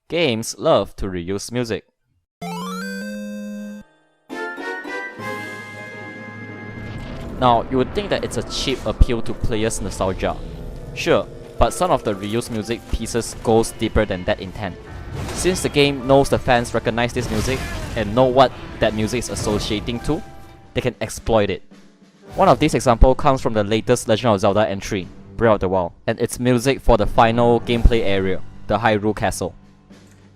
Games love to reuse music. Now, you would think that it's a cheap appeal to players' nostalgia. Sure, but some of the reused music pieces goes deeper than that intent. Since the game knows the fans recognize this music and know what that music is associating to, they can exploit it. One of these examples comes from the latest Legend of Zelda entry, Breath of the Wild, and its music for the final gameplay area, the Hyrule Castle.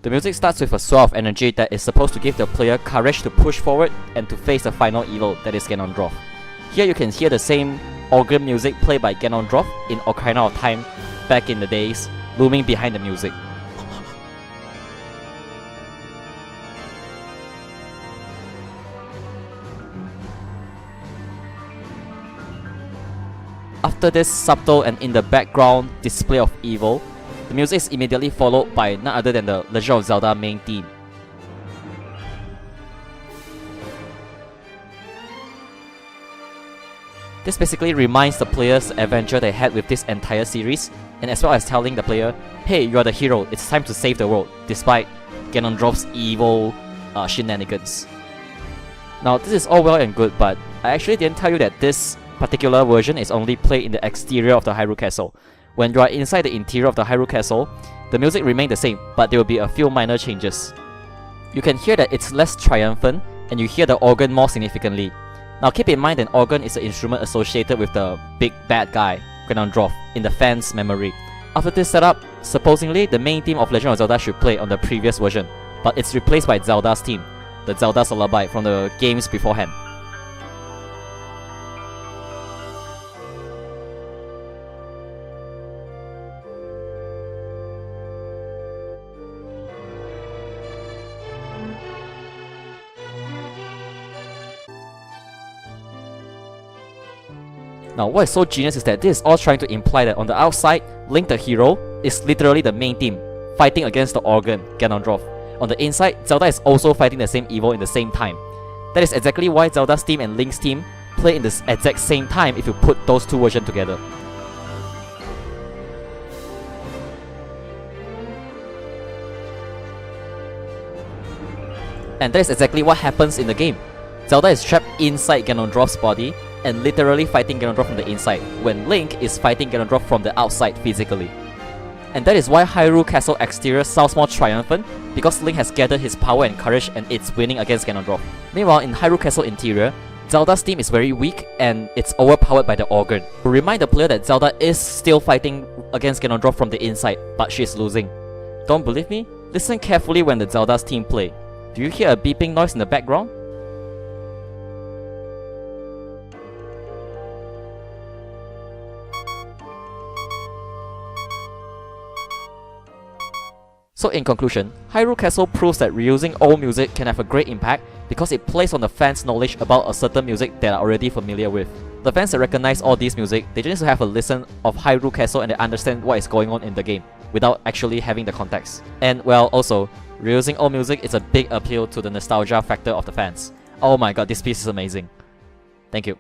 The music starts with a swell of energy that is supposed to give the player courage to push forward and to face the final evil that is Ganondorf. Here you can hear the same organ music played by Ganondorf in Ocarina of Time back in the days, looming behind the music. After this subtle and in the background display of evil, the music is immediately followed by none other than the Legend of Zelda main theme. This basically reminds the players the adventure they had with this entire series, and as well as telling the player, hey, you are the hero, it's time to save the world, despite Ganondorf's evil shenanigans. Now, this is all well and good, but I actually didn't tell you that this particular version is only played in the exterior of the Hyrule Castle. When you are inside the interior of the Hyrule Castle, the music remains the same, but there will be a few minor changes. You can hear that it's less triumphant, and you hear the organ more significantly. Now keep in mind that organ is an instrument associated with the big bad guy, Ganondorf, in the fans' memory. After this setup, supposedly the main theme of Legend of Zelda should play on the previous version, but it's replaced by Zelda's theme, the Zelda's Lullaby from the games beforehand. Now, what is so genius is that this is all trying to imply that on the outside, Link the hero is literally the main theme, fighting against the organ, Ganondorf. On the inside, Zelda is also fighting the same evil in the same time. That is exactly why Zelda's theme and Link's theme play in the exact same time if you put those two versions together. And that is exactly what happens in the game. Zelda is trapped inside Ganondorf's body and literally fighting Ganondorf from the inside, when Link is fighting Ganondorf from the outside physically. And that is why Hyrule Castle exterior sounds more triumphant, because Link has gathered his power and courage and it's winning against Ganondorf. Meanwhile, in Hyrule Castle interior, Zelda's theme is very weak and it's overpowered by the organ. To remind the player that Zelda is still fighting against Ganondorf from the inside, but she is losing. Don't believe me? Listen carefully when the Zelda's theme play. Do you hear a beeping noise in the background? So in conclusion, Hyrule Castle proves that reusing old music can have a great impact because it plays on the fans' knowledge about a certain music they are already familiar with. The fans that recognize all these music, they just need to have a listen of Hyrule Castle and they understand what is going on in the game without actually having the context. And well, also, reusing old music is a big appeal to the nostalgia factor of the fans. Oh my god, this piece is amazing. Thank you.